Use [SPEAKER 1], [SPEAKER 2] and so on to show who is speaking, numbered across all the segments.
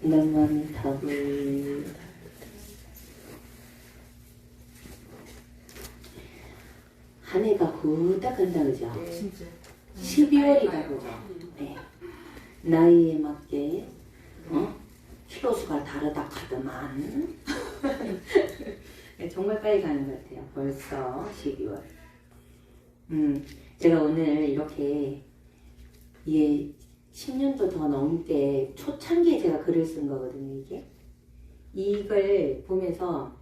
[SPEAKER 1] 넌 답을 한 해가 후딱 간다 그죠?
[SPEAKER 2] 네, 진짜.
[SPEAKER 1] 12월이다 그죠? 네. 나이에 맞게 키로수가 다르다 하더만 네, 정말 빨리 가는 것 같아요. 벌써 12월. 제가 오늘 이렇게 10년도 더 넘게 초창기에 제가 글을 쓴 거거든요. 이걸 보면서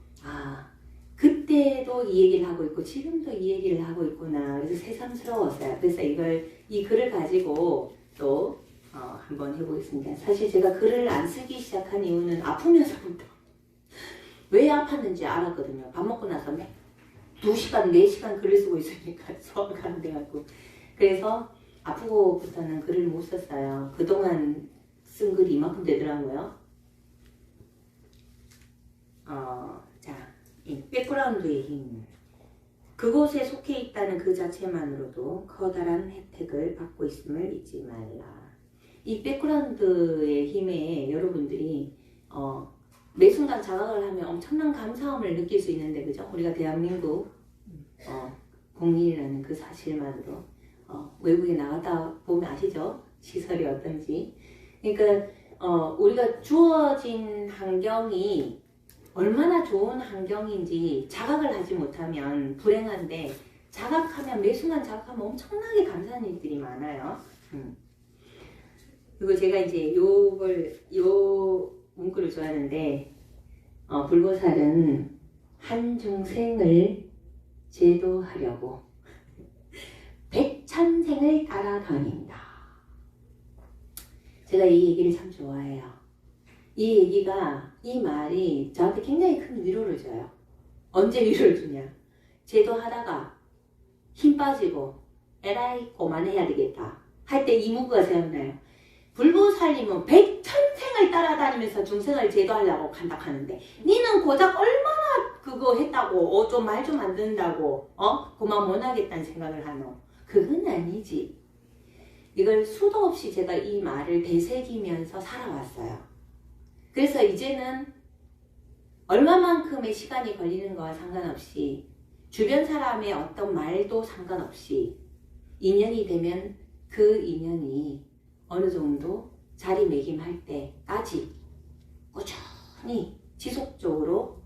[SPEAKER 1] 그때도 이 얘기를 하고 있고 지금도 이 얘기를 하고 있구나. 그래서 새삼스러웠어요. 그래서 이 글을 가지고 또 한번 해보겠습니다. 사실 제가 글을 안 쓰기 시작한 이유는 아프면서부터 왜 아팠는지 알았거든요. 밥 먹고 나서 2시간, 4시간 글을 쓰고 있으니까 소화가 안 돼갖고. 그래서 아프고부터는 글을 못 썼어요. 그동안 쓴 글이 이만큼 되더라고요. 이 백그라운드의 힘. 그곳에 속해 있다는 그 자체만으로도 커다란 혜택을 받고 있음을 잊지 말라. 이 백그라운드의 힘에 여러분들이 매 순간 자각을 하면 엄청난 감사함을 느낄 수 있는데, 그죠? 우리가 대한민국 공인이라는 그 사실만으로 외국에 나갔다 보면 아시죠? 시설이 어떤지. 그러니까 우리가 주어진 환경이 얼마나 좋은 환경인지 자각을 하지 못하면 불행한데, 자각하면 매 순간 자각하면 엄청나게 감사한 일들이 많아요. 그리고 제가 이제 요 문구를 좋아하는데, 불보살은 한 중생을 제도하려고 백천생을 따라다닌다. 제가 이 얘기를 참 좋아해요. 이 말이 저한테 굉장히 큰 위로를 줘요. 언제 위로를 주냐? 제도하다가 힘 빠지고 에라이 그만해야 되겠다 할 때 이 문구가 생각나요. 불보살님은 백천생을 따라다니면서 중생을 제도하려고 간다 하는데, 니는 고작 얼마나 그거 했다고 좀 말 좀 안 듣는다고 그만 못하겠다는 생각을 하노? 그건 아니지. 이걸 수도 없이 제가 이 말을 되새기면서 살아왔어요. 그래서 이제는 얼마만큼의 시간이 걸리는 거와 상관없이, 주변 사람의 어떤 말도 상관없이, 인연이 되면 그 인연이 어느 정도 자리매김할 때까지 꾸준히 지속적으로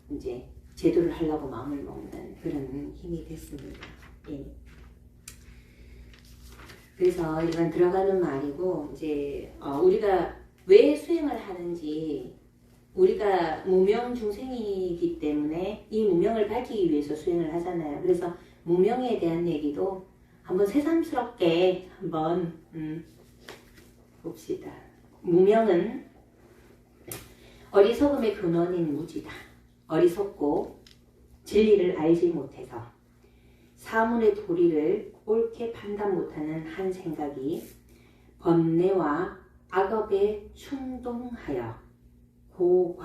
[SPEAKER 1] 이제 제도를 하려고 마음을 먹는 그런 힘이 됐습니다. 예. 그래서 이건 들어가는 말이고, 이제 우리가 왜 수행을 하는지, 우리가 무명 중생이기 때문에 이 무명을 밝히기 위해서 수행을 하잖아요. 그래서 무명에 대한 얘기도 한번 새삼스럽게 한번 봅시다. 무명은 어리석음의 근원인 무지다. 어리석고 진리를 알지 못해서 사물의 도리를 옳게 판단 못하는 한 생각이 번뇌와 악업에 충동하여 고가를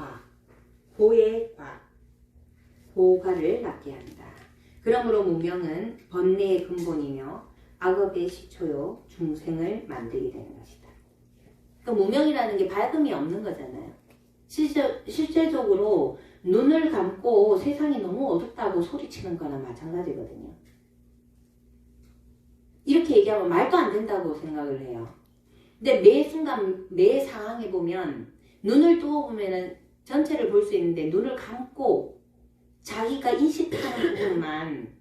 [SPEAKER 1] 낳게 한다. 그러므로 무명은 번뇌의 근본이며 악업의 시초요 중생을 만들게 되는 것이다. 그러니까 무명이라는 게 밝음이 없는 거잖아요. 실제적으로 눈을 감고 세상이 너무 어둡다고 소리치는 거나 마찬가지거든요. 이렇게 얘기하면 말도 안 된다고 생각을 해요. 근데 매 순간 매 상황에 보면 눈을 뜨고 보면은 전체를 볼 수 있는데, 눈을 감고 자기가 인식하는 부분만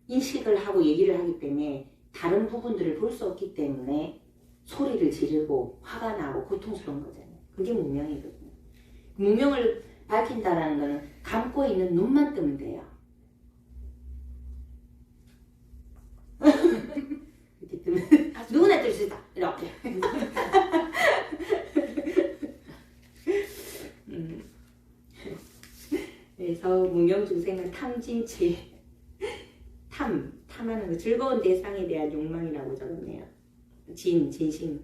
[SPEAKER 1] 인식을 하고 얘기를 하기 때문에 다른 부분들을 볼 수 없기 때문에 소리를 지르고 화가 나고 고통스러운 거잖아요. 그게 무명이거든요. 무명을 밝힌다라는 거는 감고 있는 눈만 뜨면 돼요. 이렇게 뜨면 누구나 뜰 수 있다. 이렇게. 그래서 무명 중생은 탐진치, 탐하는 거, 즐거운 대상에 대한 욕망이라고 적었네요. 진심,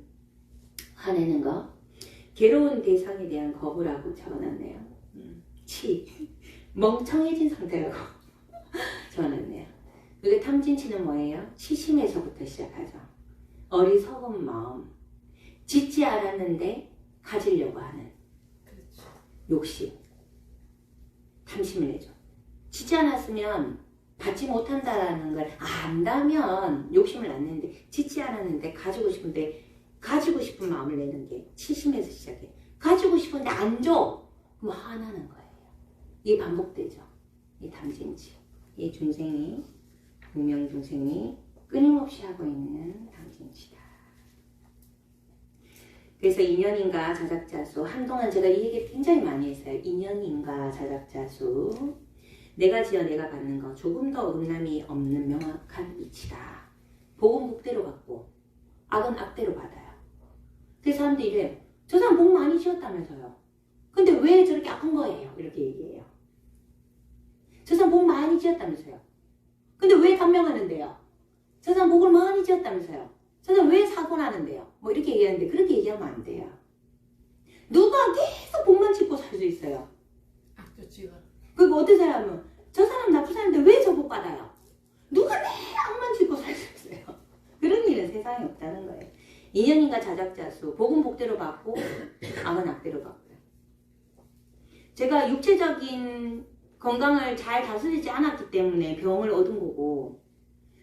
[SPEAKER 1] 화내는 거, 괴로운 대상에 대한 거부라고 적어놨네요. 멍청해진 상태라고 적어놨네요. 이게 탐진치는 뭐예요? 치심에서부터 시작하죠. 어리석은 마음, 짓지 않았는데 가지려고 하는
[SPEAKER 2] 그렇죠.
[SPEAKER 1] 욕심, 탐심을 내죠. 지지 않았으면 받지 못한다라는 걸 안다면 욕심을 낳는데, 짓지 않았는데 가지고 싶은데, 가지고 싶은 마음을 내는 게 치심에서 시작해. 가지고 싶은데 안 줘! 그럼 화나는 거예요. 이게 반복되죠. 이 담진치. 이 중생이, 무명중생이 끊임없이 하고 있는 담진치다. 그래서 인연인과 자작자수, 한동안 제가 이 얘기를 굉장히 많이 했어요. 인연인과 자작자수, 내가 지어 내가 받는 거, 조금 더 음란이 없는 명확한 이치다. 복은 복대로 받고 악은 악대로 받아요. 그래서 사람들이 이래요. 저 사람 복 많이 지었다면서요. 근데 왜 저렇게 아픈 거예요? 이렇게 얘기해요. 저 사람 복 많이 지었다면서요. 근데 왜 단명하는데요? 저 사람 복을 많이 지었다면서요. 저 사람 왜 사고 나는데요? 뭐 이렇게 얘기하는데, 그렇게 얘기하면 안 돼요. 누가 계속 복만 짓고 살 수 있어요?
[SPEAKER 2] 악도 찍어.
[SPEAKER 1] 그리고 어떤 사람은 저 사람 나쁜 사람인데 왜 저 복 받아요? 누가 내 악만 짓고 살 수 있어요? 그런 일은 세상에 없다는 거예요. 인연인과 자작자수, 복은 복대로 받고 악은 악대로 받고요. 제가 육체적인 건강을 잘 다스리지 않았기 때문에 병을 얻은 거고,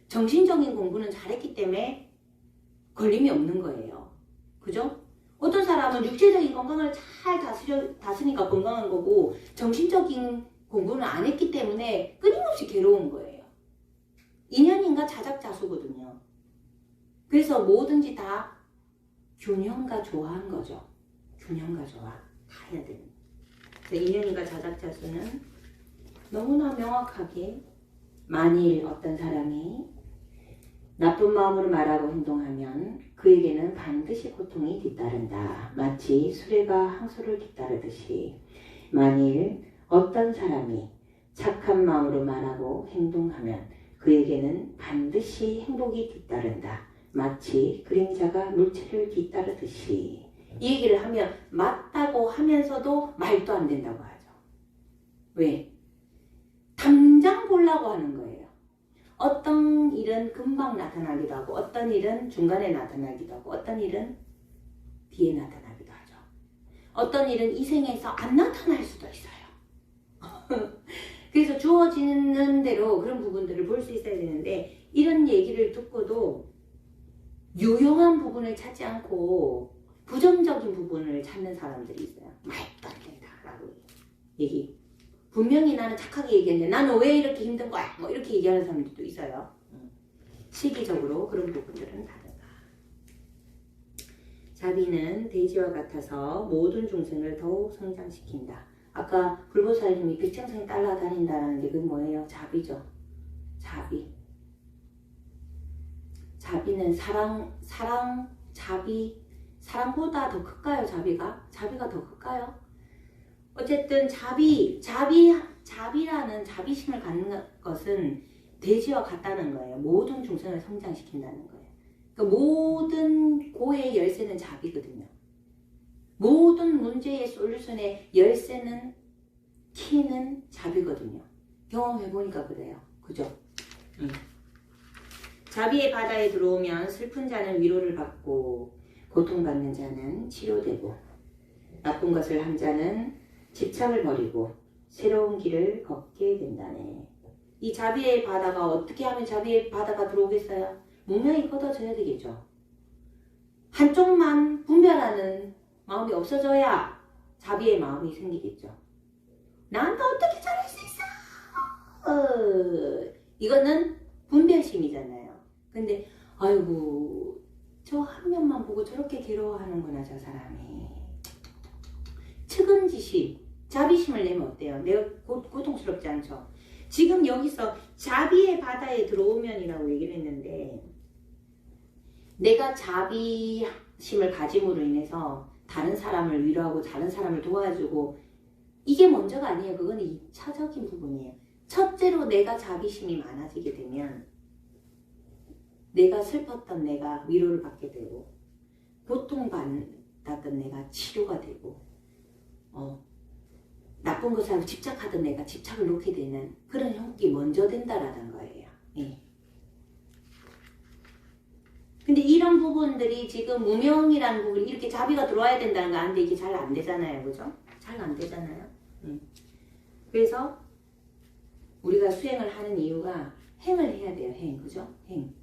[SPEAKER 1] 정신적인 공부는 잘했기 때문에 걸림이 없는 거예요. 그죠? 어떤 사람은 육체적인 건강을 잘 다스리니까 건강한 거고, 정신적인 공부는 안 했기 때문에 끊임없이 괴로운 거예요. 인연인과 자작자수거든요. 그래서 뭐든지 다 균형과 조화한 거죠. 균형과 조화. 다 해야 되는. 그래서 인연인과 자작자수는 너무나 명확하게, 만일 어떤 사람이 나쁜 마음으로 말하고 행동하면 그에게는 반드시 고통이 뒤따른다. 마치 수레가 항소를 뒤따르듯이, 만일 어떤 사람이 착한 마음으로 말하고 행동하면 그에게는 반드시 행복이 뒤따른다. 마치 그림자가 물체를 뒤따르듯이. 이 얘기를 하면 맞다고 하면서도 말도 안 된다고 하죠. 왜? 당장 보려고 하는 거예요. 어떤 일은 금방 나타나기도 하고, 어떤 일은 중간에 나타나기도 하고, 어떤 일은 뒤에 나타나기도 하죠. 어떤 일은 이 생에서 안 나타날 수도 있어요. 그래서 주어지는 대로 그런 부분들을 볼 수 있어야 되는데, 이런 얘기를 듣고도 유용한 부분을 찾지 않고 부정적인 부분을 찾는 사람들이 있어요. 말도 안 된다라고 얘기. 분명히 나는 착하게 얘기했는데 나는 왜 이렇게 힘든 거야? 뭐 이렇게 얘기하는 사람들도 있어요. 시기적으로 그런 부분들은 다르다. 자비는 대지와 같아서 모든 중생을 더욱 성장시킨다. 아까 불보살님이 백정생이 따라다닌다는 게 그게 뭐예요? 자비죠. 자비. 자비는 사랑보다 더 클까요? 자비가 더 클까요? 어쨌든 자비라는 자비심을 갖는 것은 대지와 같다는 거예요. 모든 중생을 성장시킨다는 거예요. 그러니까 모든 고의 열쇠는 자비거든요. 모든 문제의 솔루션의 열쇠는, 키는 자비거든요. 경험해보니까 그래요. 그죠? 자비의 바다에 들어오면 슬픈 자는 위로를 받고, 고통받는 자는 치료되고, 나쁜 것을 한 자는 집착을 버리고 새로운 길을 걷게 된다네. 이 자비의 바다가 어떻게 하면 자비의 바다가 들어오겠어요? 분명히 걷어져야 되겠죠. 한쪽만 분별하는 마음이 없어져야 자비의 마음이 생기겠죠. 나한테 어떻게 잘할 수 있어? 이거는 분별심이잖아요. 근데 아이고, 저 한 면만 보고 저렇게 괴로워하는구나, 저 사람이. 측은지심, 자비심을 내면 어때요? 내가 고통스럽지 않죠? 지금 여기서 자비의 바다에 들어오면이라고 얘기를 했는데, 내가 자비심을 가짐으로 인해서 다른 사람을 위로하고 다른 사람을 도와주고, 이게 먼저가 아니에요. 그건 2차적인 부분이에요. 첫째로 내가 자비심이 많아지게 되면 내가 슬펐던 내가 위로를 받게 되고, 고통받았던 내가 치료가 되고, 나쁜 것을 하고 집착하던 내가 집착을 놓게 되는 그런 형국이 먼저 된다라는 거예요. 예. 근데 근데 이런 부분들이 지금 무명이라는 부분이 이렇게 자비가 들어와야 된다는 거 아는데 이게 잘 안 되잖아요. 그죠? 잘 안 되잖아요. 그래서 우리가 수행을 하는 이유가 행을 해야 돼요. 행. 그죠? 행.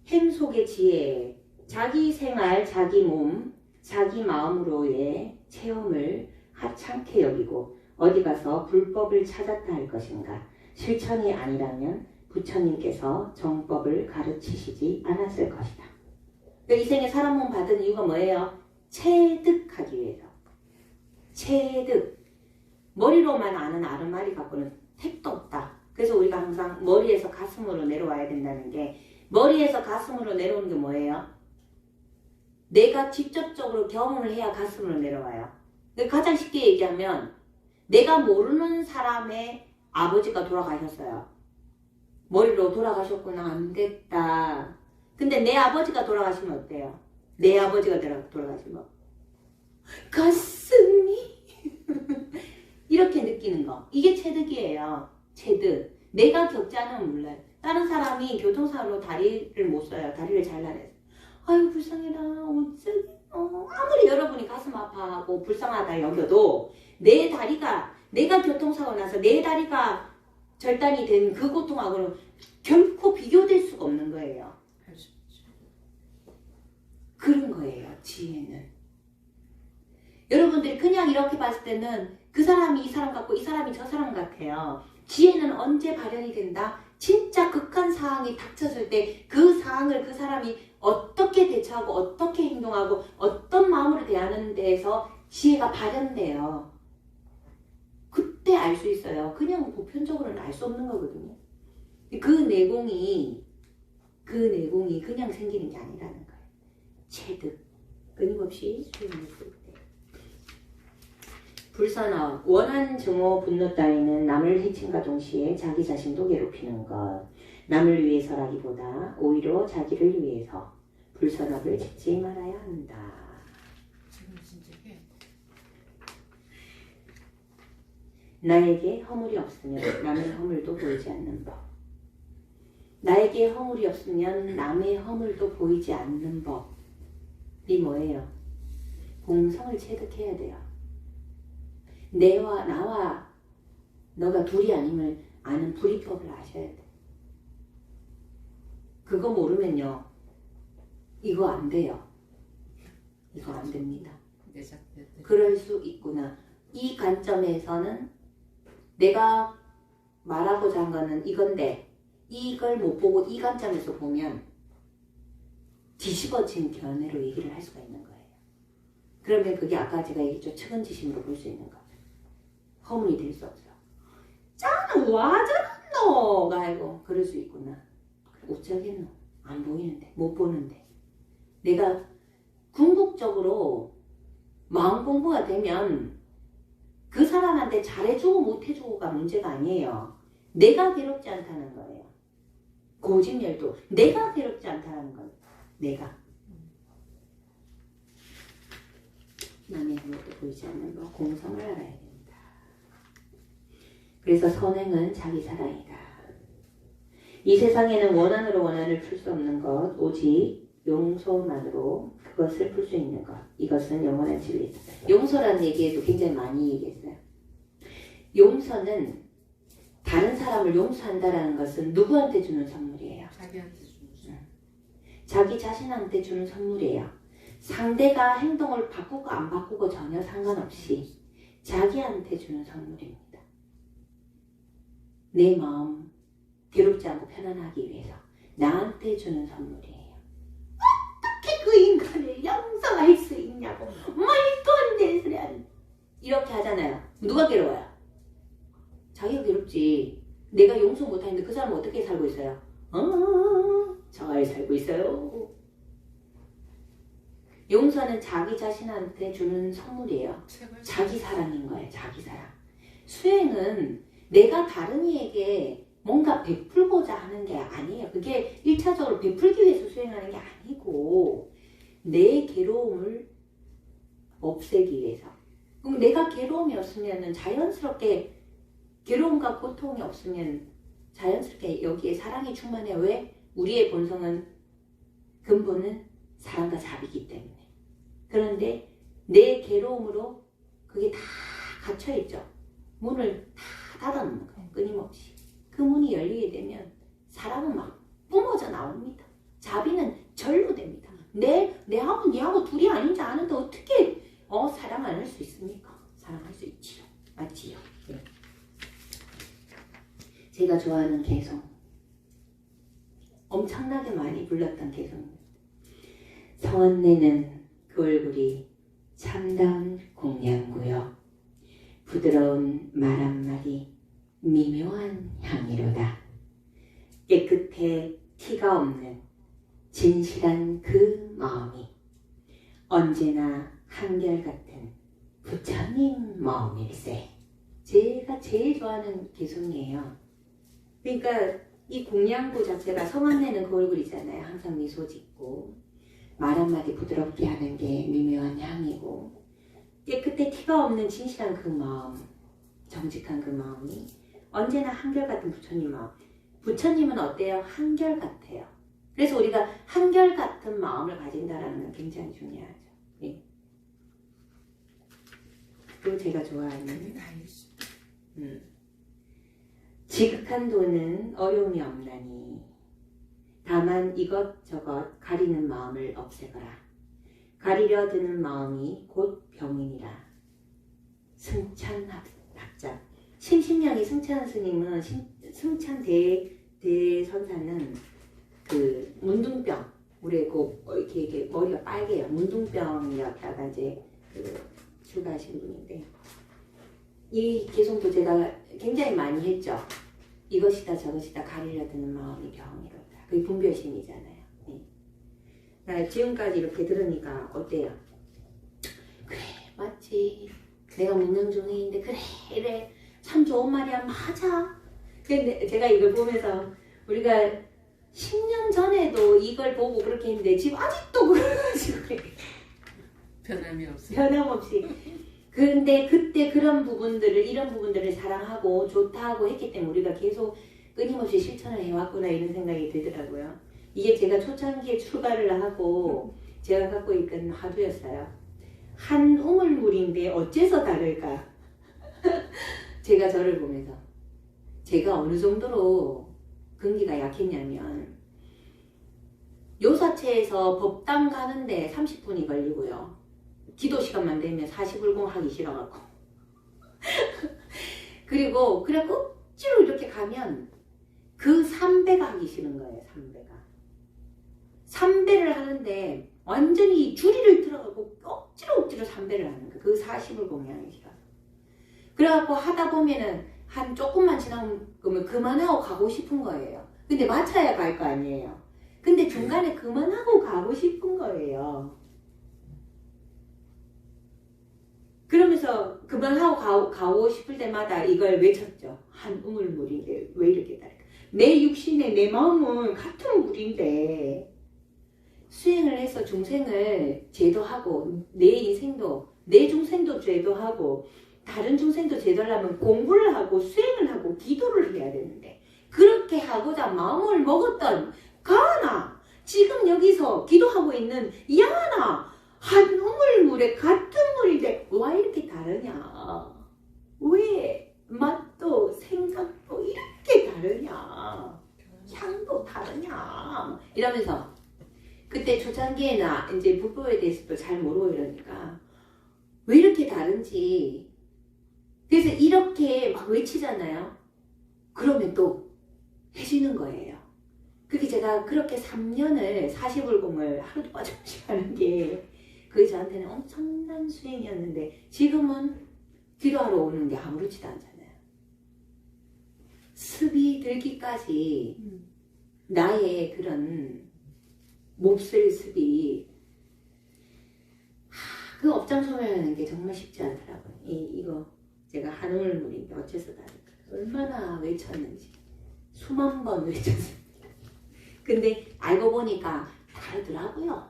[SPEAKER 1] 행 속의 지혜, 자기 생활, 자기 몸, 자기 마음으로의 체험을 하찮게 여기고 어디 가서 불법을 찾았다 할 것인가? 실천이 아니라면 부처님께서 정법을 가르치시지 않았을 것이다. 그러니까 이 생에 사람 몸 받은 이유가 뭐예요? 체득하기 위해서. 체득. 머리로만 아는 아르마리 갖고는 택도 없다. 그래서 우리가 항상 머리에서 가슴으로 내려와야 된다는 게, 머리에서 가슴으로 내려오는 게 뭐예요? 내가 직접적으로 경험을 해야 가슴으로 내려와요. 가장 쉽게 얘기하면 내가 모르는 사람의 아버지가 돌아가셨어요. 머리로 돌아가셨구나. 안 됐다. 근데 내 아버지가 돌아가시면 어때요? 내 아버지가 돌아가시면 가슴이 이렇게 느끼는 거. 이게 체득이에요. 체득. 내가 겪지 않으면 몰라요. 다른 사람이 교통사고로 다리를 못 써요. 다리를 잘라내서. 아유 불쌍해라. 어쩌지? 아무리 여러분이 가슴 아파하고 불쌍하다 여겨도 내 다리가, 내가 교통사고 나서 내 다리가 절단이 된 그 고통하고는 결코 비교될 수가 없는 거예요. 그런 거예요. 지혜는. 여러분들이 그냥 이렇게 봤을 때는 그 사람이 이 사람 같고 이 사람이 저 사람 같아요. 지혜는 언제 발현이 된다? 진짜 극한 상황이 닥쳤을 때 그 상황을 그 사람이 어떻게 대처하고 어떻게 행동하고 어떤 마음으로 대하는 데에서 지혜가 발현돼요. 그때 알 수 있어요. 그냥 보편적으로는 알 수 없는 거거든요. 그 내공이 그냥 생기는 게 아니라는 거예요. 체득. 끊임없이 수행했을 때. 불선업, 원한 증오 분노 따위는 남을 해침과 동시에 자기 자신도 괴롭히는 것. 남을 위해서라기보다 오히려 자기를 위해서 불선업을 짓지 말아야 한다.
[SPEAKER 2] 지금 진짜 해.
[SPEAKER 1] 나에게 허물이 없으면 남의 허물도 보이지 않는 법. 나에게 허물이 없으면 남의 허물도 보이지 않는 법이 뭐예요? 공성을 체득해야 돼요. 나와 너가 둘이 아님을 아는 불이법을 아셔야 돼. 그거 모르면요, 이거 안 돼요. 이거 안 됩니다. 그럴 수 있구나. 이 관점에서는 내가 말하고자 한 거는 이건데 이걸 못 보고 이 관점에서 보면 뒤집어진 견해로 얘기를 할 수가 있는 거예요. 그러면 그게 아까 제가 얘기했죠. 측은지심으로 볼 수 있는 거죠. 허물이 될 수 없어요. 짜는 와 저랬노가 아니고 그럴 수 있구나. 어쩌겠노. 안 보이는데, 못 보는데. 내가 궁극적으로 마음 공부가 되면 그 사람한테 잘해주고 못해주고가 문제가 아니에요. 내가 괴롭지 않다는 거예요. 고집열도 내가 괴롭지 않다는 거예요. 내가. 남의 것도 보이지 않는 거 공성을 알아야 됩니다. 그래서 선행은 자기 사랑이다. 이 세상에는 원한으로 원한을 풀 수 없는 것, 오직 용서만으로 그것을 풀 수 있는 것. 이것은 영원한 진리다. 용서라는 얘기에도 굉장히 많이 얘기했어요. 용서는 다른 사람을 용서한다라는 것은 누구한테 주는 선물이에요?
[SPEAKER 2] 자기한테 주는 선물.
[SPEAKER 1] 자기 자신한테 주는 선물이에요. 상대가 행동을 바꾸고 안 바꾸고 전혀 상관없이 자기한테 주는 선물입니다. 내 마음 괴롭지 않고 편안하기 위해서 나한테 주는 선물이에요. 어떻게 그 인간을 용서할 수 있냐고 말도 안 되는 소리 하는 이렇게 하잖아요. 누가 괴로워요? 자기가 괴롭지. 내가 용서 못하는데 그 사람은 어떻게 살고 있어요? 잘 살고 있어요. 용서는 자기 자신한테 주는 선물이에요. 자기 사랑인 거예요. 자기 사랑. 수행은 내가 다른 이에게 뭔가 베풀고자 하는 게 아니에요. 그게 1차적으로 베풀기 위해서 수행하는 게 아니고 내 괴로움을 없애기 위해서. 그럼 내가 괴로움이 없으면 자연스럽게 괴로움과 고통이 없으면 자연스럽게 여기에 사랑이 충만해요. 왜? 우리의 본성은 근본은 사랑과 자비이기 때문에. 그런데 내 괴로움으로 그게 다 갇혀있죠. 문을 다 닫아놓는 거예요. 끊임없이. 그 문이 열리게 되면 사랑은 막 뿜어져 나옵니다. 자비는 절로 됩니다. 내하고 니하고 둘이 아닌지 아는데 어떻게 사랑 안 할 수 있습니까? 사랑할 수 있지요. 맞지요? 네. 제가 좋아하는 개성. 엄청나게 많이 불렀던 개성입니다. 성언니는 그 얼굴이 참다운 공양구요. 부드러운 말 한마디, 미묘한 향이로다. 깨끗해 티가 없는 진실한 그 마음이 언제나 한결같은 부처님 마음일세. 제가 제일 좋아하는 개성이에요. 그러니까 이 공양구 자체가 성안내는 그 얼굴이잖아요. 항상 미소 짓고 말 한마디 부드럽게 하는 게 미묘한 향이고 깨끗해 티가 없는 진실한 그 마음, 정직한 그 마음이 언제나 한결같은 부처님 마음. 부처님은 어때요? 한결같아요. 그래서 우리가 한결같은 마음을 가진다는 건 굉장히 중요하죠. 네. 또 제가 좋아하는 지극한 도는 어려움이 없나니 다만 이것저것 가리는 마음을 없애거라. 가리려 드는 마음이 곧 병이니라. 승찬학자. 심신명이 승찬 스님은 승찬 대선사는 그 문둥병, 우리 이렇게 머리가 빨개요. 문둥병이었다가 이제 출가하신 분인데 이 개성도 제가 굉장히 많이 했죠. 이것이다 저것이다 가리려 드는 마음이 병이로다. 그게 분별심이잖아요. 네. 지금까지 이렇게 들으니까 어때요? 그래 맞지. 내가 문명중생인데 그래 참 좋은 말이야. 맞아. 근데 제가 이걸 보면서 우리가 10년 전에도 이걸 보고 그렇게 했는데 지금 아직도 그래가지고
[SPEAKER 2] 변함이 없어요.
[SPEAKER 1] 변함없이. 근데 그때 이런 부분들을 사랑하고 좋다고 했기 때문에 우리가 계속 끊임없이 실천을 해왔구나 이런 생각이 들더라고요. 이게 제가 초창기에 출가를 하고 제가 갖고 있던 화두였어요. 한 우물물인데 어째서 다를까? 제가 저를 보면서 제가 어느 정도로 근기가 약했냐면 요사체에서 법당 가는데 30분이 걸리고요. 기도 시간만 되면 40불공 하기 싫어갖고 그리고 억지로 이렇게 가면 그 3배가 하기 싫은 거예요. 3배를 하는데 완전히 줄이를 틀어갖고 억지로 3배를 하는 거예요. 그 40불공이 하기 싫어. 그래갖고 하다 보면은 한 조금만 지나면 그만하고 가고 싶은 거예요. 근데 마차야 갈 거 아니에요. 근데 중간에 그만하고 가고 싶은 거예요. 그러면서 그만하고 가고 싶을 때마다 이걸 외쳤죠. 한 우물물인데 왜 이렇게 다를까? 내 육신에 내 마음은 같은 물인데 수행을 해서 중생을 제도하고 내 인생도 내 중생도 제도하고 다른 중생도 제도하려면 공부를 하고 수행을 하고 기도를 해야 되는데 그렇게 하고자 마음을 먹었던 가나 지금 여기서 기도하고 있는 야나 한 우물물에 같은 물인데 왜 이렇게 다르냐? 왜 맛도 생각도 이렇게 다르냐? 향도 다르냐? 이러면서 그때 초창기에나 이제 불법에 대해서도 잘 모르고 이러니까 왜 이렇게 다른지 그래서 이렇게 막 외치잖아요. 그러면 또 해주는 거예요. 그게 제가 그렇게 3년을 40불공을 하루도 빠짐없이 하는 게 그게 저한테는 엄청난 수행이었는데 지금은 기도하러 오는 게 아무렇지도 않잖아요. 습이 들기까지 나의 그런 몹쓸 습이 그 업장소멸하는 게 정말 쉽지 않더라고요. 이거 제가 한우물물인데 어째서 다를까? 얼마나 외쳤는지 수만 번 외쳤습니다. 근데 알고 보니까 다르더라고요.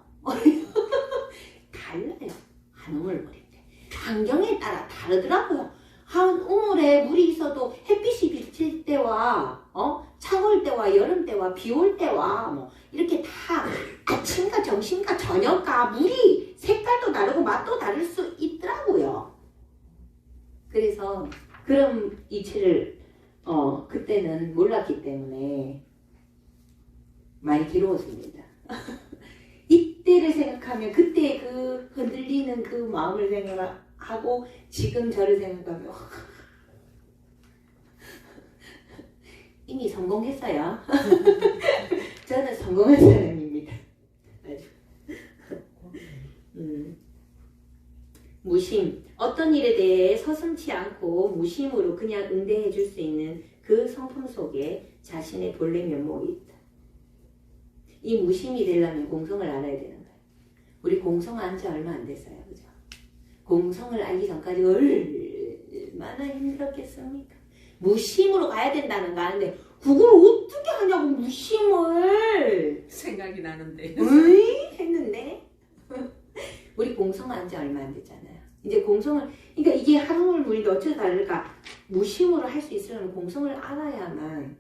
[SPEAKER 1] 달라요. 한 우물물인데 환경에 따라 다르더라고요. 한 우물에 물이 있어도 햇빛이 비칠 때와 차가울 때와 여름 때와 비 올 때와 뭐 이렇게 다 아침 저녁과 물이 색깔도 다르고 맛도 다를 수 있더라고요. 그래서 그런 이치를 그때는 몰랐기 때문에 많이 괴로웠습니다. 이때를 생각하면 그때 그 흔들리는 그 마음을 생각하고 지금 저를 생각하면 이미 성공했어요. 저는 성공한 사람입니다. 무심. 어떤 일에 대해 서슴지 않고 무심으로 그냥 응대해 줄 수 있는 그 성품 속에 자신의 본래 면목이 있다. 이 무심이 되려면 공성을 알아야 되는 거예요. 우리 공성 안 지 얼마 안 됐어요. 그죠? 공성을 알기 전까지 얼마나 힘들었겠습니까? 무심으로 가야 된다는 거 아는데 그걸 어떻게 하냐고 무심을
[SPEAKER 2] 생각이 나는데.
[SPEAKER 1] 으이 했는데 우리 공성 안 지 얼마 안 됐잖아요. 이제 공성을 그러니까 이게 하루물 물인데 어찌 다를까 무심으로 할 수 있으려면 공성을 알아야만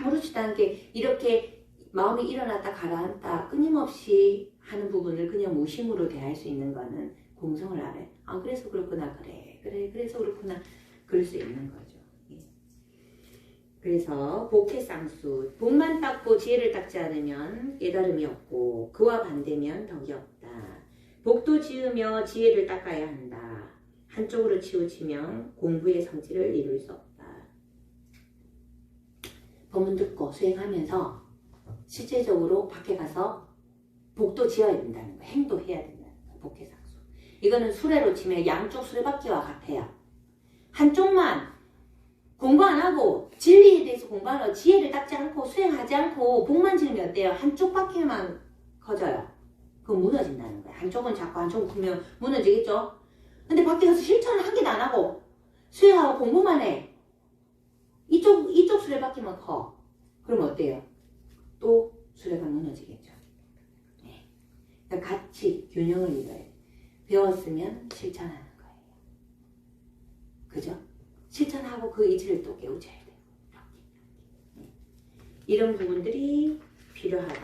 [SPEAKER 1] 아무렇지도 않게 이렇게 마음이 일어났다 가라앉다 끊임없이 하는 부분을 그냥 무심으로 대할 수 있는 거는 공성을 알아요. 아 그래서 그렇구나 그래 그래서 그렇구나 그럴 수 있는 거죠. 예. 그래서 복해쌍수 복만 닦고 지혜를 닦지 않으면 깨달음이 없고 그와 반대면 덕이 없다. 복도 지으며 지혜를 닦아야 한다. 한쪽으로 치우치면 공부의 성질을 이룰 수 없다. 법문 듣고 수행하면서 실제적으로 밖에 가서 복도 지어야 된다는 거, 행도해야 된다는 거, 복해상수. 이거는 수레로 치면 양쪽 수레바퀴와 같아요. 한쪽만 공부 안 하고 진리에 대해서 공부하러 지혜를 닦지 않고 수행하지 않고 복만 지으면 어때요? 한쪽 바퀴만 커져요. 그거 무너진다는 거예요. 한쪽은 작고 한쪽은 크면 무너지겠죠? 근데 밖에 가서 실천을 한 개도 안 하고 수행하고 공부만 해. 이쪽 수레바퀴만 커. 그럼 어때요? 또 수레가 무너지겠죠. 네. 그러니까 같이 균형을 이뤄야 돼요. 배웠으면 실천하는 거예요. 그죠? 실천하고 그 이치를 또 깨우쳐야 돼요. 네. 이런 부분들이 필요하다.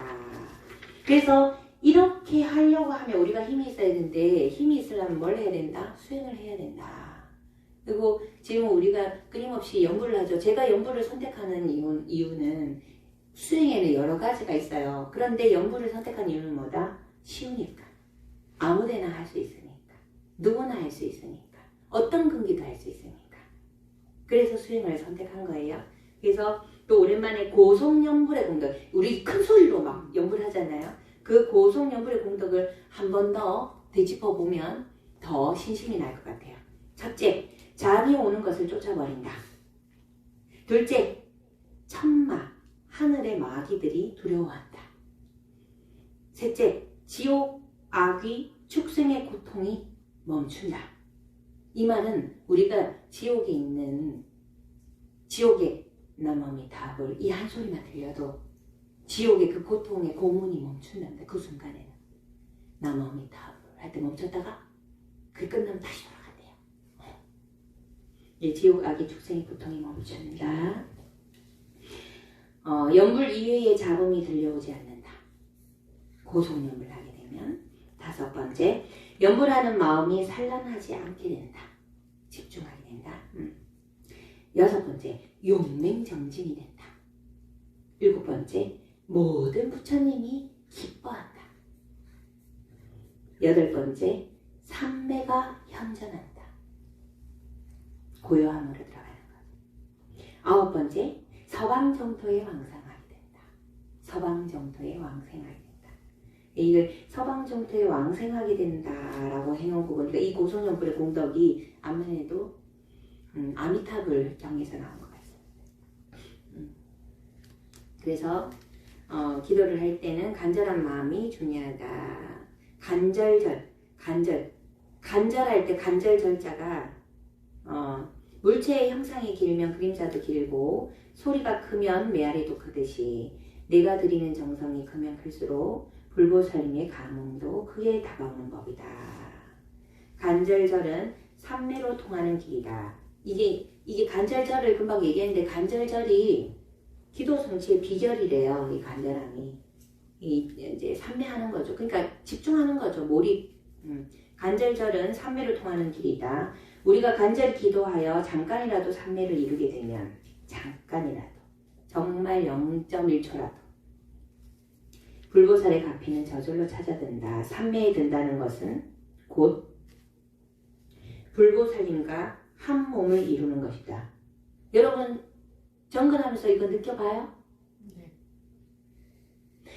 [SPEAKER 1] 그래서 이렇게 하려고 하면 우리가 힘이 있어야 되는데 힘이 있으려면 뭘 해야 된다? 수행을 해야 된다. 그리고 지금 우리가 끊임없이 연부를 하죠. 제가 연부를 선택하는 이유는 수행에는 여러 가지가 있어요. 그런데 연부를 선택한 이유는 뭐다? 쉬우니까. 아무데나 할 수 있으니까. 누구나 할 수 있으니까. 어떤 근기도 할 수 있으니까. 그래서 수행을 선택한 거예요. 그래서 또 오랜만에 고속연불의 공덕. 우리 큰 소리로 막 연불 하잖아요. 그 고속연불의 공덕을 한 번 더 되짚어보면 더 신심이 날 것 같아요. 첫째, 잠이 오는 것을 쫓아버린다. 둘째, 천마, 하늘의 마귀들이 두려워한다. 셋째, 지옥, 악귀, 축생의 고통이 멈춘다. 이 말은 우리가 지옥에 나마미타불 이 한 소리만 들려도 지옥의 그 고통의 고문이 멈춘단다. 그 순간에는 나마미타불 할 때 멈췄다가 그 끝나면 다시 돌아간대요. 지옥, 악귀, 축생의 고통이 멈춘다. 연불 이외의 잡음이 들려오지 않는다. 고속연불을 하게 되면. 다섯 번째, 연불하는 마음이 산란하지 않게 된다. 집중하게 된다. 여섯 번째, 용맹정진이 된다. 일곱 번째, 모든 부처님이 기뻐한다. 여덟 번째, 삼매가 현전한다. 고요함으로 들어가는 것. 아홉 번째, 서방정토에 왕생하게 된다. 서방정토에 왕생하게 된다. 이걸 서방정토에 왕생하게 된다라고 해놓은 부분, 그러니까 이 고속연불의 공덕이 앞면에도 아미타불 경에서 나온 것 같습니다. 그래서 기도를 할 때는 간절한 마음이 중요하다. 간절할 때 간절절자가 물체의 형상이 길면 그림자도 길고 소리가 크면 메아리도 크듯이 내가 드리는 정성이 크면 클수록 불보살림의 감흥도 크게 다가오는 법이다. 간절절은 삼매로 통하는 길이다. 이게 간절절을 금방 얘기했는데 간절절이 기도 성취의 비결이래요. 이 간절함이. 이제 삼매하는 거죠. 그러니까 집중하는 거죠. 몰입. 간절절은 삼매를 통하는 길이다. 우리가 간절히 기도하여 잠깐이라도 삼매를 이루게 되면 잠깐이라도 정말 0.1초라도 불보살의 가피는 저절로 찾아든다. 삼매에 든다는 것은 곧 불보살님과 한 몸을 이루는 것이다. 여러분 정근하면서 이거 느껴봐요?
[SPEAKER 2] 네.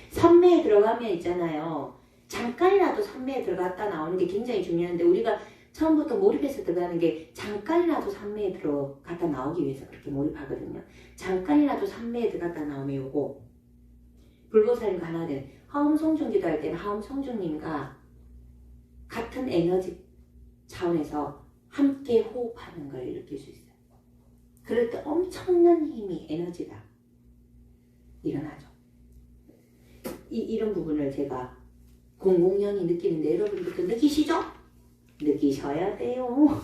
[SPEAKER 1] 삼매에 들어가면 있잖아요. 잠깐이라도 삼매에 들어갔다 나오는 게 굉장히 중요한데 우리가 처음부터 몰입해서 들어가는 게 잠깐이라도 삼매에 들어갔다 나오기 위해서 그렇게 몰입하거든요. 잠깐이라도 삼매에 들어갔다 나오면 요거 불보살님과 하나 된 하엄성중 기도할 때는 하엄성중님과 같은 에너지 차원에서 함께 호흡하는 걸 느낄 수 있어요. 그럴 때 엄청난 힘이 에너지가 일어나죠. 이런 부분을 제가 공공연히 느끼는데 여러분들도 느끼시죠? 느끼셔야 돼요.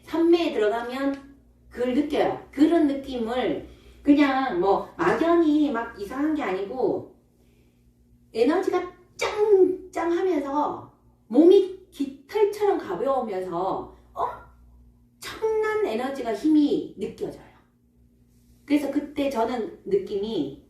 [SPEAKER 1] 삼매에 들어가면 그걸 느껴요. 그런 느낌을 그냥 뭐 막연히 막 이상한 게 아니고 에너지가 짱짱하면서 몸이 깃털처럼 가벼우면서 엄청난 에너지가 힘이 느껴져요. 그래서 그때 저는 느낌이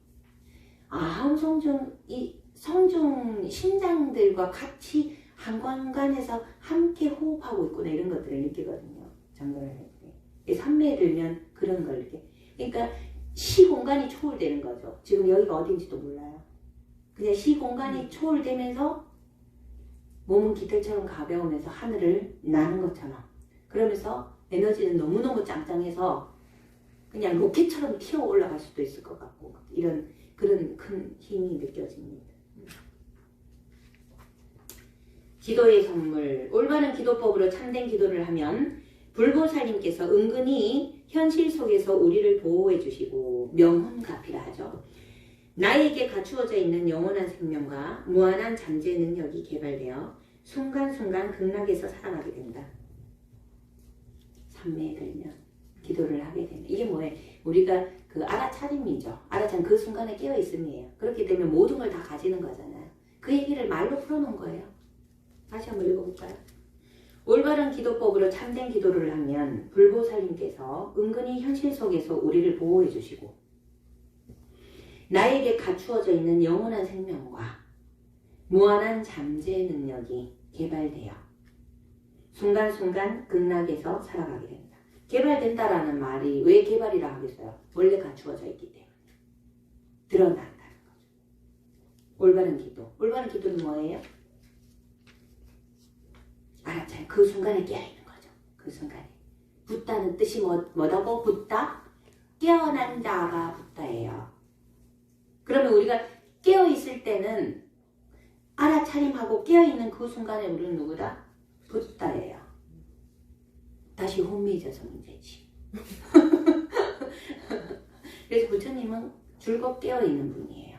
[SPEAKER 1] 이 성중 신장들과 같이 한 공간에서 함께 호흡하고 있구나 이런 것들을 느끼거든요. 정도를 할 때. 삼매에 들면 그런 걸 느껴요. 그러니까 시공간이 초월되는 거죠. 지금 여기가 어딘지도 몰라요. 그냥 시공간이 초월되면서 몸은 깃털처럼 가벼우면서 하늘을 나는 것처럼 그러면서 에너지는 너무너무 짱짱해서 그냥 로켓처럼 튀어 올라갈 수도 있을 것 같고 이런 그런 큰 힘이 느껴집니다. 기도의 선물. 올바른 기도법으로 참된 기도를 하면 불보살님께서 은근히 현실 속에서 우리를 보호해 주시고 명훈가피라 하죠. 나에게 갖추어져 있는 영원한 생명과 무한한 잠재 능력이 개발되어 순간순간 극락에서 살아가게 된다. 삼매에 들면 기도를 하게 되면 이게 뭐예요? 우리가 그 알아차림이죠. 알아차림 그 순간에 깨어있음이에요. 그렇기 때문에 모든 걸 다 가지는 거잖아요. 그 얘기를 말로 풀어놓은 거예요. 다시 한번 읽어볼까요? 올바른 기도법으로 참된 기도를 하면 불보살님께서 은근히 현실 속에서 우리를 보호해 주시고 나에게 갖추어져 있는 영원한 생명과 무한한 잠재 능력이 개발되어 순간순간 극락에서 살아가게 됩니다. 개발된다라는 말이 왜 개발이라 하겠어요? 원래 갖추어져 있기 때문에 드러난다는 거죠. 올바른 기도. 올바른 기도는 뭐예요? 알았잖아요. 그 순간에 깨어있는 거죠. 그 순간에. 붓다는 뜻이 뭐다고? 붓다? 깨어난다가 붓다예요. 그러면 우리가 깨어있을 때는 알아차림하고 깨어있는 그 순간에 우리는 누구다? 붓다예요. 다시 혼미해져서 문제지. 그래서 부처님은 줄곧 깨어있는 분이에요.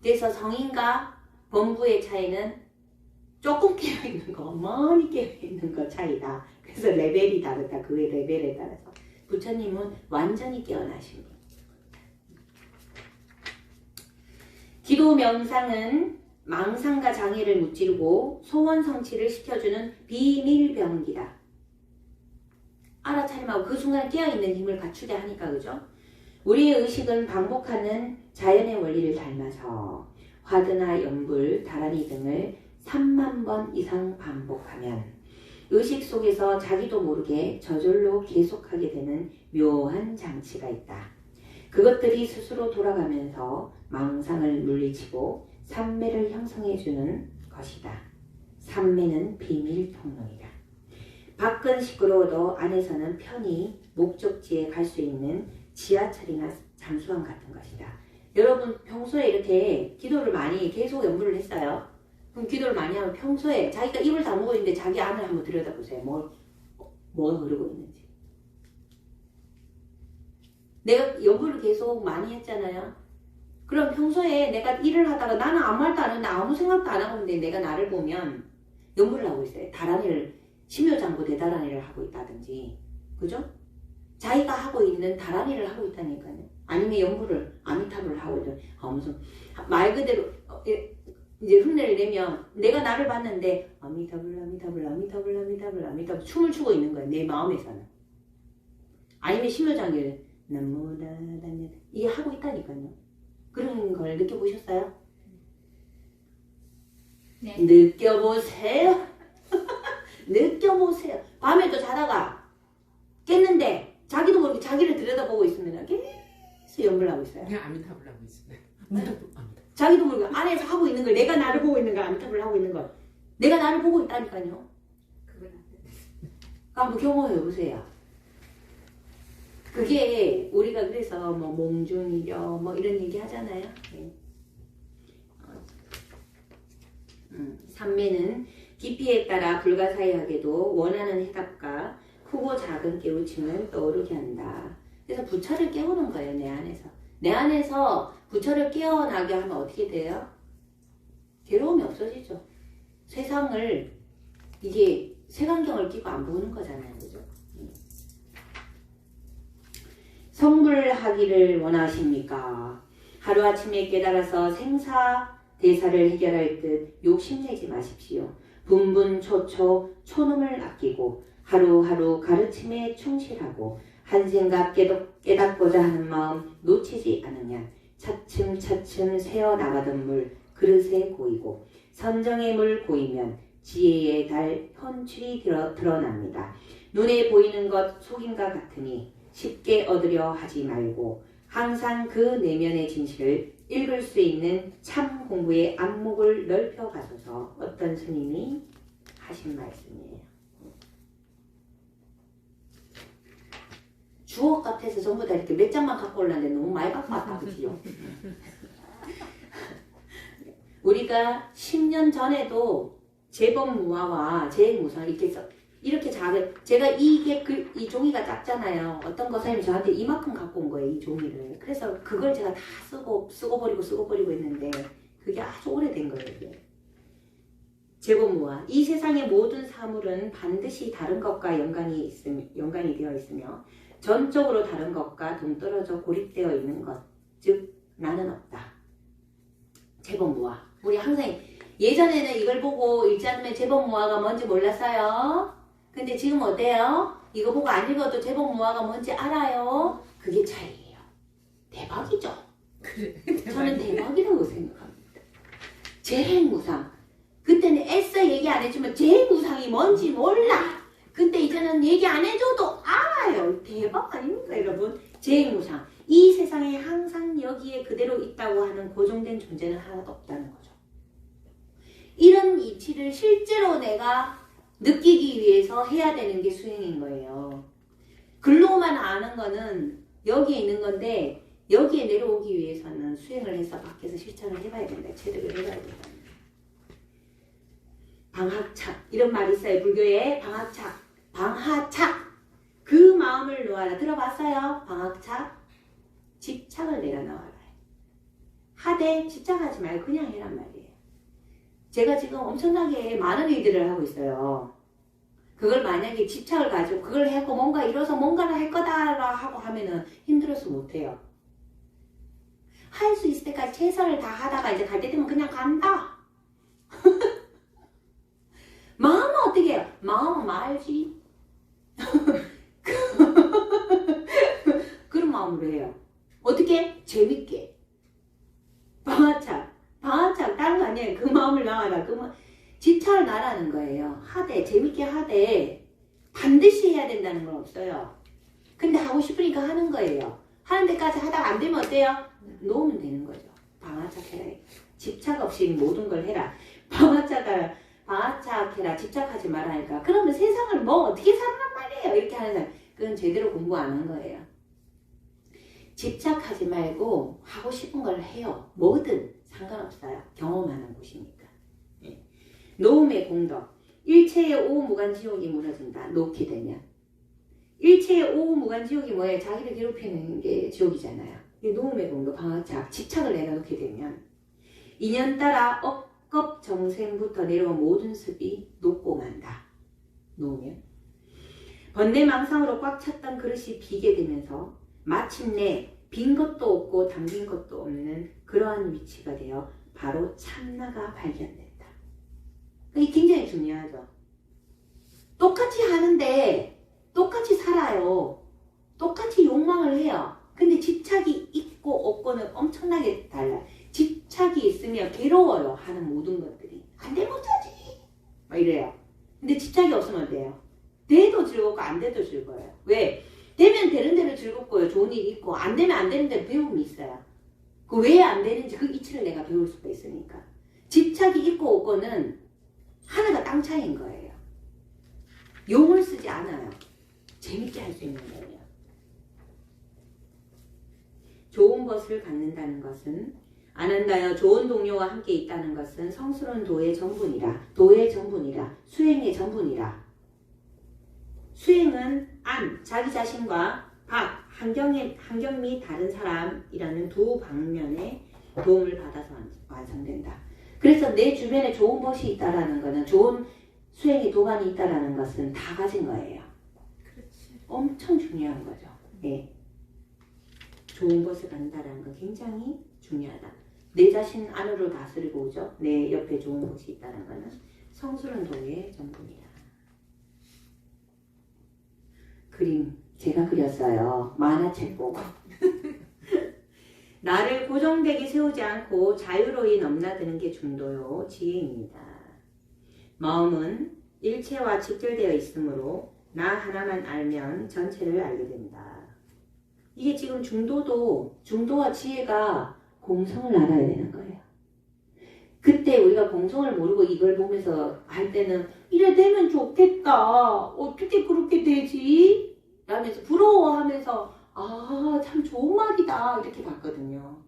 [SPEAKER 1] 그래서 성인과 범부의 차이는 조금 깨어있는 거, 많이 깨어있는 거 차이다. 그래서 레벨이 다르다. 그 레벨에 따라서. 부처님은 완전히 깨어나신 분. 기도 명상은 망상과 장애를 무찌르고 소원 성취를 시켜주는 비밀병기다. 알아차림하고 그 순간에 깨어있는 힘을 갖추게 하니까 그죠? 우리의 의식은 반복하는 자연의 원리를 닮아서 화두나 연불, 다라니 등을 3만 번 이상 반복하면 의식 속에서 자기도 모르게 저절로 계속하게 되는 묘한 장치가 있다. 그것들이 스스로 돌아가면서 망상을 물리치고 삼매를 형성해주는 것이다. 삼매는 비밀 통로이다. 밖은 시끄러워도 안에서는 편히 목적지에 갈 수 있는 지하철이나 잠수함 같은 것이다. 여러분 평소에 이렇게 기도를 많이 계속 연구를 했어요. 그럼 기도를 많이 하면 평소에 자기가 입을 다물고 있는데 자기 안을 한번 들여다보세요. 뭐가 흐르고 있는지. 내가 연구를 계속 많이 했잖아요. 그럼 평소에 내가 일을 하다가 나는 아무 말도 안 했는데 아무 생각도 안 하고 있는데 내가 나를 보면 연구를 하고 있어요. 다란이를 심요장구 대다란이를 하고 있다든지 그죠? 자기가 하고 있는 다란이를 하고 있다니까요. 아니면 연구를 아미타불을 하고 있든 무슨 말 그대로 이제 흉내를 내면 내가 나를 봤는데 아미타불 아미타불 아미타불 아미타불 아미타불 춤을 추고 있는 거야. 내 마음에서는. 아니면 심요장애를 남무다다냐 이게 하고 있다니까요. 그런 걸 느껴보셨어요?
[SPEAKER 3] 네.
[SPEAKER 1] 느껴보세요. 느껴보세요. 밤에도 자다가 깼는데 자기도 모르게 자기를 들여다보고 있습니다. 계속 연구를 하고 있어요.
[SPEAKER 2] 그냥 아미타불 하고 있어요. 아미타불.
[SPEAKER 1] 자기도 모르게 안에서 하고 있는 걸 내가 나를 보고 있는 걸 아미타불 하고 있는 걸 내가 나를 보고 있다니까요.
[SPEAKER 3] 그건 안 돼.
[SPEAKER 1] 한번 경험해 보세요. 그게 우리가 그래서 뭐 몽중이려 뭐 이런 얘기 하잖아요. 네. 삼매는 깊이에 따라 불가사의하게도 원하는 해답과 크고 작은 깨우침을 떠오르게 한다. 그래서 부처를 깨우는 거예요. 내 안에서. 내 안에서 부처를 깨어나게 하면 어떻게 돼요? 괴로움이 없어지죠. 세상을 이게 색안경을 끼고 안 보는 거잖아요. 그죠? 성불하기를 원하십니까? 하루아침에 깨달아서 생사대사를 해결할 듯 욕심내지 마십시오. 분분초초 초놈을 아끼고 하루하루 가르침에 충실하고 한 생각 깨닫고자 하는 마음 놓치지 않으면 차츰차츰 새어나가던 물 그릇에 고이고 선정의 물 고이면 지혜의 달 현출이 드러납니다. 눈에 보이는 것 속임과 같으니 쉽게 얻으려 하지 말고 항상 그 내면의 진실을 읽을 수 있는 참 공부의 안목을 넓혀 가소서. 어떤 스님이 하신 말씀이에요. 주옥 같아서 전부 다 이렇게 몇 장만 갖고 올랐는데 너무 많이 갖고 왔다 그치요? 우리가 10년 전에도 제법무화와 제행무상 이렇게 작은 제가 이게 이 종이가 작잖아요. 어떤 거사님이 저한테 이만큼 갖고 온 거예요. 이 종이를. 그래서 그걸 제가 다 쓰고 버리고 있는데 그게 아주 오래된 거예요. 이게. 제법무화. 이 세상의 모든 사물은 반드시 다른 것과 연관이 되어 있으며 전적으로 다른 것과 동떨어져 고립되어 있는 것. 즉 나는 없다. 제법무화. 우리 항상 예전에는 이걸 보고 읽지 않으면 제법무화가 뭔지 몰랐어요. 근데 지금 어때요? 이거 보고 안 읽어도 제법무화가 뭔지 알아요? 그게 차이예요. 대박이죠?
[SPEAKER 2] 그래.
[SPEAKER 1] 저는 대박이라고 생각합니다. 제행무상. 그때는 애써 얘기 안 해주면 제행무상이 뭔지 몰라. 근데 이제는 얘기 안 해줘도 알아요. 대박 아닙니까 여러분? 제행무상. 이 세상에 항상 여기에 그대로 있다고 하는 고정된 존재는 하나도 없다는 거죠. 이런 이치를 실제로 내가 느끼기 위해서 해야 되는 게 수행인 거예요. 글로만 아는 거는 여기에 있는 건데 여기에 내려오기 위해서는 수행을 해서 밖에서 실천을 해봐야 된다. 제대로 해봐야 된다. 방학착 이런 말이 있어요. 불교에 방학착, 방하착 그 마음을 놓아라. 들어봤어요? 방학착 집착을 내려놓아라. 하되 집착하지 말고 그냥 해란 말이에요. 제가 지금 엄청나게 많은 일들을 하고 있어요. 그걸 만약에 집착을 가지고 그걸 해갖고 뭔가 이뤄서 뭔가를 할 거다라 하고 하면은 힘들어서 못해요. 할 수 있을 때까지 최선을 다하다가 이제 갈 때 되면 그냥 간다. 마음은 어떻게 해요? 마음은 말지. 그런 마음으로 해요. 어떻게? 재밌게. 방아착 다른 거 아니에요. 그 마음을 나와라. 집착을 나라는 거예요. 하되 재밌게 하되 반드시 해야 된다는 건 없어요. 근데 하고 싶으니까 하는 거예요. 하는 데까지 하다가 안 되면 어때요? 놓으면 되는 거죠. 방아착해라. 집착 없이 모든 걸 해라. 방아착해라. 집착하지 말아 하니까 그러면 세상을 뭐 어떻게 살아란 말이에요. 이렇게 하는 사람 그건 제대로 공부 안 한 거예요. 집착하지 말고 하고 싶은 걸 해요. 뭐든 상관없어요. 경험하는 곳이니까. 예. 노음의 공덕. 일체의 오무간지옥이 무너진다. 놓게 되면. 일체의 오무간지옥이 뭐예요? 자기를 괴롭히는 게 지옥이잖아요. 노음의 공덕, 방아착, 집착을 내려놓게 되면 인연 따라 억겁정생부터 내려온 모든 습이 녹고 만다. 놓으면. 번뇌망상으로 꽉 찼던 그릇이 비게 되면서 마침내 빈 것도 없고 담긴 것도 없는 그러한 위치가 되어 바로 참나가 발견된다. 이게 굉장히 중요하죠. 똑같이 하는데 똑같이 살아요. 똑같이 욕망을 해요. 근데 집착이 있고 없고는 엄청나게 달라요. 집착이 있으면 괴로워요. 하는 모든 것들이. 안 되면 어쩌지? 막 이래요. 근데 집착이 없으면 돼요. 돼도 즐겁고 안 돼도 즐거워요. 왜? 되면 되는 대로 즐겁고요. 좋은 일이 있고 안 되면 안 되는 대로 배움이 있어요. 그 왜 안 되는지 그 이치를 내가 배울 수가 있으니까. 집착이 있고 없고는 하나가 땅 차이인 거예요. 용을 쓰지 않아요. 재밌게 할 수 있는 거예요. 좋은 것을 갖는다는 것은 아난다여 좋은 동료와 함께 있다는 것은 성스러운 도의 전분이라. 도의 전분이라. 수행의 전분이라. 수행은 안, 자기 자신과 박, 환경 및 다른 사람이라는 두 방면의 도움을 받아서 완성된다. 그래서 내 주변에 좋은 것이 있다라는 것은 좋은 수행의 도반이 있다라는 것은 다 가진 거예요.
[SPEAKER 2] 그렇지.
[SPEAKER 1] 엄청 중요한 거죠. 네. 좋은 것을 갖는다는 건 굉장히 중요하다. 내 자신 안으로 다스리고 오죠. 내 옆에 좋은 것이 있다는 것은 성스러운 도의 전부입니다. 그림 제가 그렸어요. 만화책 보고. 나를 고정되게 세우지 않고 자유로이 넘나드는 게 중도요 지혜입니다. 마음은 일체와 직결되어 있으므로 나 하나만 알면 전체를 알게 된다. 이게 지금 중도와 지혜가 공성을 알아야 되는 거예요. 그때 우리가 공성을 모르고 이걸 보면서 할 때는 이래 되면 좋겠다. 어떻게 그렇게 되지? 라면서 부러워하면서 아, 참 좋은 말이다. 이렇게 봤거든요.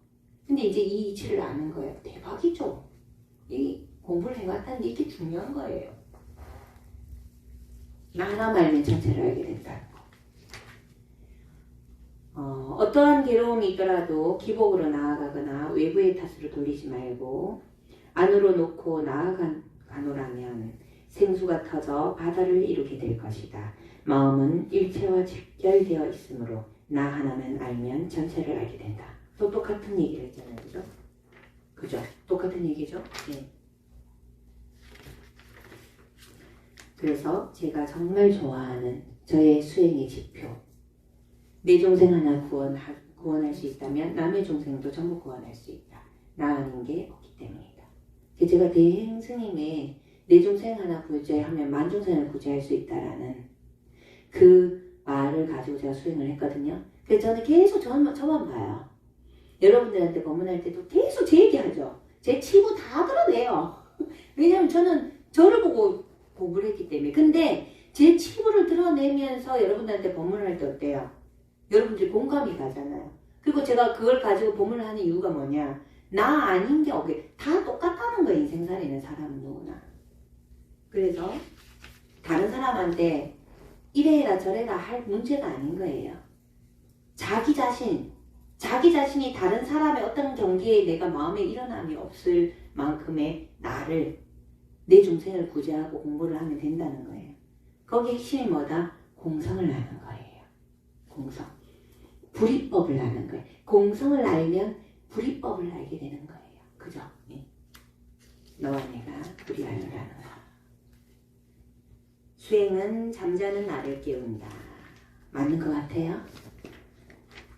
[SPEAKER 1] 근데 이제 이 이치를 아는 거예요. 대박이죠. 이 공부를 해왔다는 게 이렇게 중요한 거예요. 나 하나만 알면 전체를 알게 된다는 거. 어떠한 괴로움이 있더라도 기복으로 나아가거나 외부의 탓으로 돌리지 말고 안으로 놓고 나아가노라면 생수가 터져 바다를 이루게 될 것이다. 마음은 일체와 직결되어 있으므로 나 하나만 알면 전체를 알게 된다. 또 똑같은 얘기를 했잖아요. 그죠? 그죠? 똑같은 얘기죠? 네. 그래서 제가 정말 좋아하는 저의 수행의 지표. 내 종생 하나 구원할 수 있다면 남의 종생도 전부 구원할 수 있다. 나 아닌 게 없기 때문이다. 제가 대행 스님의 내 종생 하나 구제하면 만종생을 구제할 수 있다라는 그 말을 가지고 제가 수행을 했거든요. 그래서 저는 계속 저만 봐요. 여러분들한테 법문할 때도 계속 제 얘기하죠. 제 치부 다 드러내요. 왜냐면 저는 저를 보고 공부를 했기 때문에. 근데 제 치부를 드러내면서 여러분들한테 법문을 할 때 어때요? 여러분들이 공감이 가잖아요. 그리고 제가 그걸 가지고 법문을 하는 이유가 뭐냐? 나 아닌 게 없게 다 똑같다는 거예요. 인생살이는 사람은 누구나. 그래서 다른 사람한테 이래라 저래라 할 문제가 아닌 거예요. 자기 자신이 다른 사람의 어떤 경계에 내가 마음에 일어남이 없을 만큼의 나를 내 중생을 구제하고 공부를 하면 된다는 거예요. 거기에 핵심이 뭐다? 공성을 아는 거예요. 공성. 불이법을 아는 거예요. 공성을 알면 불이법을 알게 되는 거예요. 그죠? 네. 너와 내가 불이하여라는 거. 수행은 잠자는 나를 깨운다. 맞는 것 같아요?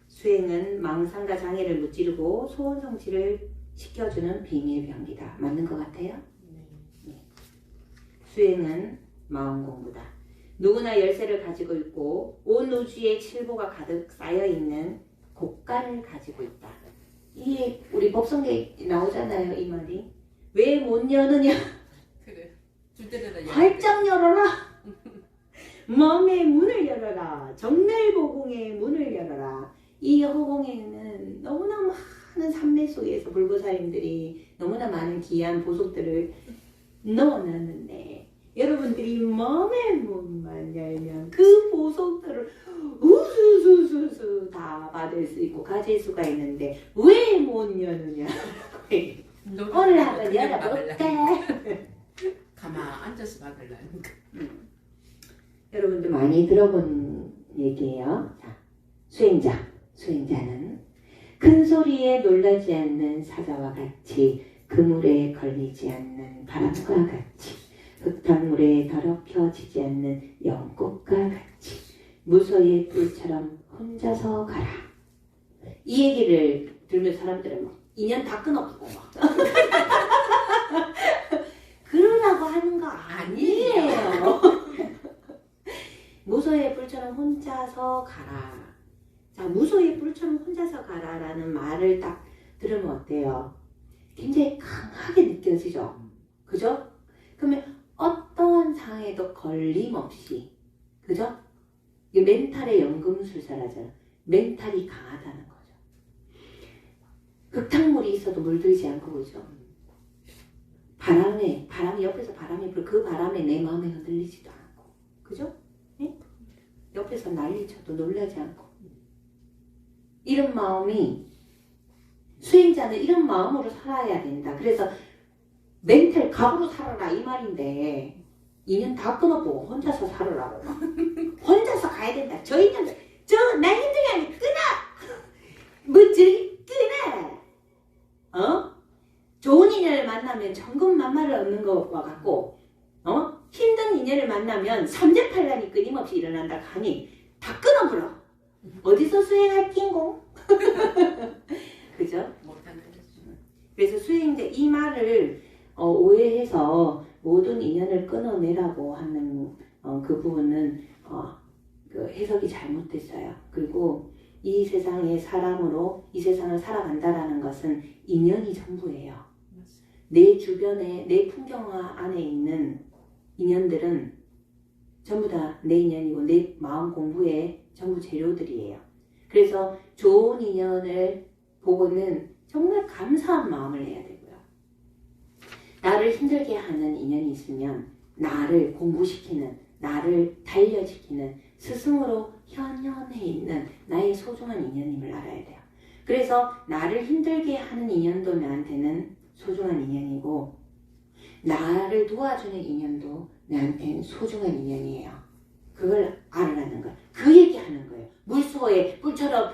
[SPEAKER 1] 수행은 망상과 장애를 무찌르고 소원 성취를 시켜주는 비밀병기다. 맞는 것 같아요? 네. 수행은 마음 공부다. 누구나 열쇠를 가지고 있고 온 우주에 칠보가 가득 쌓여있는 곡간을 가지고 있다. 이게 우리 법성계에 나오잖아요. 이 말이. 왜 못 여느냐?
[SPEAKER 2] 그래. 줄때려라.
[SPEAKER 1] 활짝 열어라. 마음의 문을 열어라. 정멸보궁의 문을 열어라. 이 허공에는 너무나 많은 산매 속에서 불보살님들이 너무나 많은 귀한 보석들을 넣어놨는데 여러분들이 마음의 문만 열면 그 보석들을 우수수수수 다 받을 수 있고 가질 수가 있는데 왜 못 여느냐. 오늘 한번 열어볼게.
[SPEAKER 2] 가만 앉아서 받으려니까.
[SPEAKER 1] 여러분들 많이 들어본 얘기예요. 자, 수행자는 큰 소리에 놀라지 않는 사자와 같이 그물에 걸리지 않는 바람과 같이 흙탕물에 더럽혀지지 않는 연꽃과 같이 무소의 뿔처럼 혼자서 가라. 이 얘기를 들으면 사람들은 막 인연 다 끊어보고 막 그러라고 하는 거 아니에요. 무소의 뿔처럼 혼자서 가라. 자, 무소의 뿔처럼 혼자서 가라라는 말을 딱 들으면 어때요? 굉장히 강하게 느껴지죠? 그죠? 그러면 어떠한 상황에도 걸림없이, 그죠? 이게 멘탈의 연금술사라잖아. 멘탈이 강하다는 거죠. 흙탕물이 있어도 물들지 않고, 그죠? 바람이 옆에서 바람이 불어. 그 바람에 내 마음이 흔들리지도 않고, 그죠? 네? 옆에서 난리쳐도 놀라지 않고. 이런 마음이, 수행자는 이런 마음으로 살아야 된다. 그래서 멘탈 각으로 살아라 이 말인데, 인연 다 끊어보고 혼자서 살으라고 막. 혼자서 가야 된다. 저 인연, 나 힘들게 하니 끊어! 뭐 저기 끊어! 어? 좋은 인연을 만나면 천군만마를 얻는 것과 같고, 힘든 인연을 만나면 삼재팔란이 끊임없이 일어난다 하니 다 끊어버려. 어디서 수행할 낀고? 그죠?
[SPEAKER 2] 못한 거죠.
[SPEAKER 1] 그래서 수행자 이 말을 오해해서 모든 인연을 끊어내라고 하는 그 부분은 그 해석이 잘못됐어요. 그리고 이 세상의 사람으로 이 세상을 살아간다라는 것은 인연이 전부예요. 내 주변에 내 풍경화 안에 있는 인연들은 전부 다 내 인연이고 내 마음 공부의 전부 재료들이에요. 그래서 좋은 인연을 보고는 정말 감사한 마음을 내야 되고요. 나를 힘들게 하는 인연이 있으면 나를 공부시키는, 나를 단련시키는 스승으로 현현해 있는 나의 소중한 인연임을 알아야 돼요. 그래서 나를 힘들게 하는 인연도 나한테는 소중한 인연이고 나를 도와주는 인연도 나한테는 소중한 인연이에요. 그걸 알아라는 거예요. 그 얘기하는 거예요. 물소에 뿔처럼